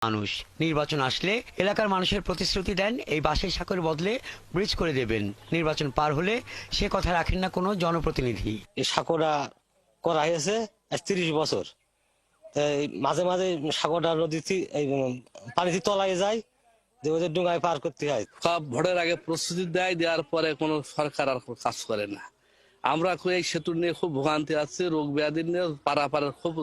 মানুষ নির্বাচন আসলে এলাকার মানুষের প্রতিশ্রুতি দেন এই বাঁশের সাঁকোর বদলে ব্রিজ করে দেবেন। নির্বাচন পার হলে সে কথা রাখেন না কোনো জনপ্রতিনিধি। এই সাঁকোটা করা হয়েছে 30 বছর। মাঝে মাঝে সাঁকোটা নদীতে পানিতে তলায় যায়, যে ওদের ডুঙ্গায় পার করতে হয়। সব ভোটের আগে প্রস্তুতি দেওয়ার পরে কোনো সরকার আর কাজ করে না। আমরা এই সেতু নিয়ে খুব ভোগান্তি আছে, রোগ ব্যাধি নিয়ে পারাপারের খুব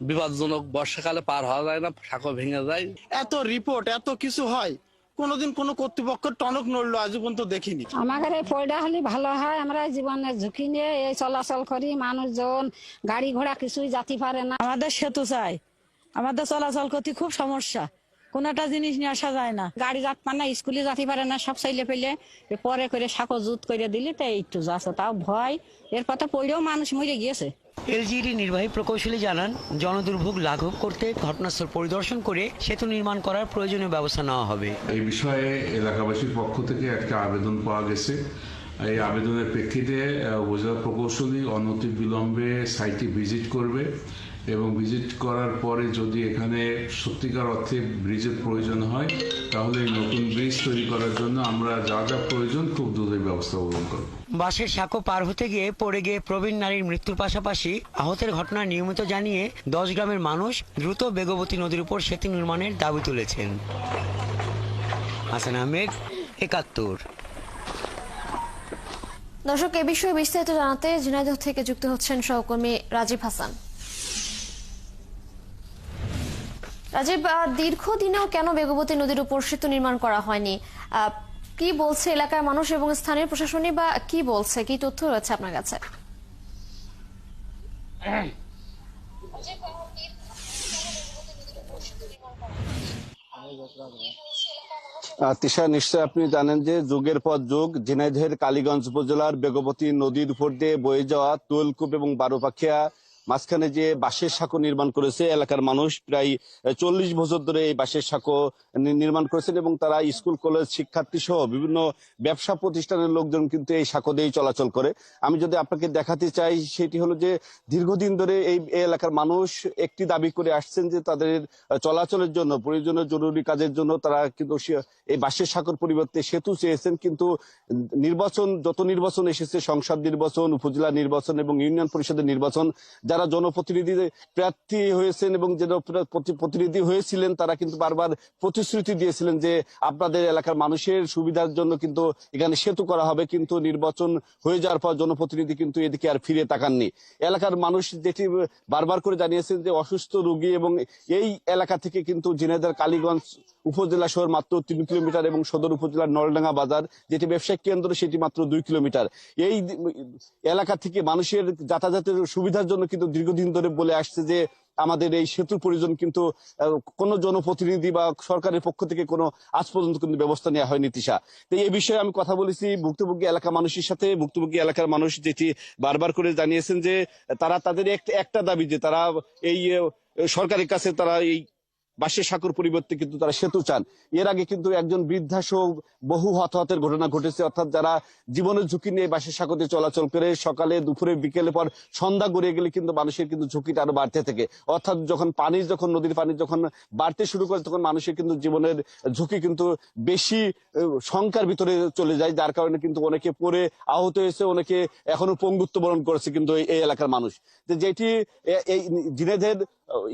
বিপজ্জনক। বর্ষাকালে পার হওয়া যায় না, সাঁকো ভেঙে যায়। এত রিপোর্ট এত কিছু হয়, কোনোদিন কোনো কর্তৃপক্ষ টনক নড়লো আজ পর্যন্ত দেখিনি। আমাদের এই পয়ডা হলে ভালো হয়, আমরা জীবনের ঝুঁকি নিয়ে এই চলাচল করি, মানুষজন গাড়ি ঘোড়া কিছুই যেতে পারে না। আমাদের সেতু চাই, আমাদের চলাচল করতে খুব সমস্যা, কোন একটা জিনিস নিয়ে আসা যায় না। গাড়ি যাতে পারে না, স্কুলে যেতে পারে না, সব চাইলে পেলে পরে করে সাঁকো জুত করে দিলে তো একটু যাচ্ছে, তাও ভয়। এর কথা পড়েও মানুষ মরে গিয়েছে। এলজিইডির নির্বাহী প্রকৌশলী জানান, জনদুর্ভোগ লাঘব করতে ঘটনাস্থল পরিদর্শন করে সেতু নির্মাণ করার প্রয়োজনীয় ব্যবস্থা নেওয়া হবে। এই বিষয়ে এলাকাবাসীর পক্ষ থেকে একটা আবেদন পাওয়া গেছে। এই আবেদনের প্রেক্ষিতে উপজেলা প্রকৌশলী অনতি বিলম্বে সাইটে ভিজিট করবে এবং ভিজিট করার পরে যদি এখানে সত্যিকার অর্থে ব্রিজের প্রয়োজন হয় তাহলে নতুন ব্রিজ তৈরি করার জন্য আমরা যা যা প্রয়োজন খুব দ্রুতই ব্যবস্থা গ্রহণ করব। বাঁশের সাঁকো পার হতে গিয়ে পড়ে গিয়ে প্রবীণ নারীর মৃত্যুর পাশাপাশি আহতের ঘটনা নিয়মিত জানিয়ে 10 গ্রামের মানুষ দ্রুত বেগবতী নদীর উপর সেতু নির্মাণের দাবি তুলেছেন। হাসান আহমেদ, ৭১। দর্শক, এ বিষয়ে বিস্তারিত জানাতে ঝিনাইদহ থেকে যুক্ত হচ্ছেন সহকর্মী রাজীব হাসান। রাজীব, দীর্ঘদিনেও কেন বেগবতী নদীর উপর সেতু নির্মাণ করা হয়নি? কি বলছে এলাকার মানুষ এবং স্থানীয় প্রশাসনই বা কি বলছে, কি তথ্য রয়েছে আপনার কাছে? তিশা, নিশ্চয় আপনি জানেন যে যুগের পর যুগ ঝিনাইদহের কালীগঞ্জ উপজেলার বেগবতী নদীর উপর দিয়ে বয়ে যাওয়া তুলকূপ এবং বারোপাখিয়া মাঝখানে যে বাঁশের সাঁকো নির্মাণ করেছে এলাকার মানুষ প্রায় 40 বছর ধরে এই বাঁশের সাঁকো নির্মাণ করেছেন এবং তারা স্কুল কলেজ শিক্ষার্থী সহ বিভিন্ন ব্যবসা প্রতিষ্ঠানের লোকজন কিন্তু এই সাঁকো দিয়েই চলাচল করে। আমি যদি আপনাকে দেখাতে চাই সেটি হলো যে দীর্ঘদিন ধরে এই এলাকার মানুষ একটি দাবি করে আসছেন যে তাদের চলাচলের জন্য প্রয়োজনীয় জরুরি কাজের জন্য তারা কিন্তু এই বাঁশের সাঁকোর পরিবর্তে সেতু চেয়েছেন। কিন্তু যত নির্বাচন এসেছে, সংসদ নির্বাচন, উপজেলা নির্বাচন এবং ইউনিয়ন পরিষদের নির্বাচন, যারা জনপ্রতিনিধি প্রার্থী হয়েছেন এবং প্রতিনিধি হয়েছিলেন তারা কিন্তু বারবার প্রতিশ্রুতি দিয়েছিলেন যে আপনাদের এলাকার মানুষের সুবিধার জন্য কিন্তু এখানে সেতু করা হবে। কিন্তু নির্বাচন হয়ে যাওয়ার পর জনপ্রতিনিধি কিন্তু এদিকে আর ফিরে তাকাননি। এলাকার মানুষ যেটি বারবার করে জানিয়েছেন যে অসুস্থ রোগী এবং এই এলাকা থেকে কিন্তু ঝিনাইদহ কালীগঞ্জ উপজেলা শহর মাত্র 3 কিলোমিটার এবং সদর উপজেলার নলডাঙ্গা বাজার যেটি ব্যবসায়িক কেন্দ্র সেটি মাত্র 2 কিলোমিটার। এই এলাকা থেকে মানুষের যাতায়াতের সুবিধার জন্য কিন্তু দীর্ঘদিন ধরে বলে আসছে যে আমাদের এই সেতুর প্রয়োজন, কিন্তু কোনো জনপ্রতিনিধি বা সরকারের পক্ষ থেকে কোনো আজ পর্যন্ত কিন্তু ব্যবস্থা নেওয়া হয়নি। তিশা, তো এই বিষয়ে আমি কথা বলেছি ভুক্তভোগী এলাকা মানুষের সাথে। ভুক্তভোগী এলাকার মানুষ যেটি বারবার করে জানিয়েছেন যে তারা তাদের একটা দাবি যে তারা এই সরকারের কাছে তারা এই বাঁশের সাঁকোর পরিবর্তে কিন্তু তারা সেতু চান। এর আগে কিন্তু একজন বৃদ্ধা সহ বহু হতাহতের ঘটনা ঘটেছে, অর্থাৎ যারা জীবনের ঝুঁকি নিয়ে বাঁশের সাঁকোতে চলাচল করে সকালে দুপুরে বিকেলে পর সন্ধ্যা গড়িয়ে গেলে কিন্তু মানুষের কিন্তু ঝুঁকিটা আরো বাড়তে থাকে। অর্থাৎ যখন নদীর পানি যখন বাড়তে শুরু করে তখন মানুষের কিন্তু জীবনের ঝুঁকি কিন্তু বেশি শঙ্কার ভিতরে চলে যায়, যার কারণে কিন্তু অনেকে পড়ে আহত হয়েছে, অনেকে এখনো পঙ্গুত্ব বরণ করেছে কিন্তু এই এলাকার মানুষ। যেটি এই ঝিনাইদহের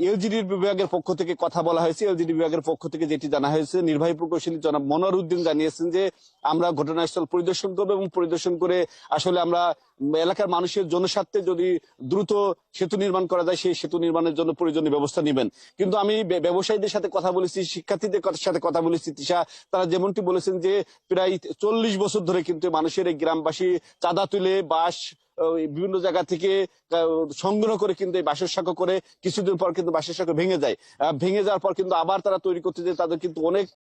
এলজিডি বিভাগের পক্ষ থেকে কথা বলা হয়েছে। এলজিডি বিভাগের পক্ষ থেকে যেটি জানা হয়েছে, নির্বাহী প্রকৌশলী জনাব মনোয়ার উদ্দিন জানিয়েছেন যে আমরা ঘটনাস্থল পরিদর্শন করবো এবং পরিদর্শন করে আসলে আমরা এলাকার মানুষের জনস্বার্থে যদি দ্রুত সেতু নির্মাণ করা যায় সেই সেতু নির্মাণের জন্য প্রয়োজনীয় ব্যবস্থা নেবেন। কিন্তু আমি ব্যবসায়ীদের সাথে কথা বলেছি, শিক্ষার্থীদের সাথে কথা বলেছি তিশা, তারা যেমনটি বলেছেন যে প্রায় 40 বছর ধরে কিন্তু মানুষের এই গ্রামবাসী চাঁদা তুলে বাঁশ বিভিন্ন জায়গা থেকে সংগ্রহ করে কিন্তু এই বাঁশের সাঁকো করে কিছুদিন পর কিন্তু বাঁশের সাঁকো ভেঙে যায়। ভেঙে যাওয়ার পর কিন্তু আবার তারা তৈরি করতে যায়, তাদের কিন্তু অনেক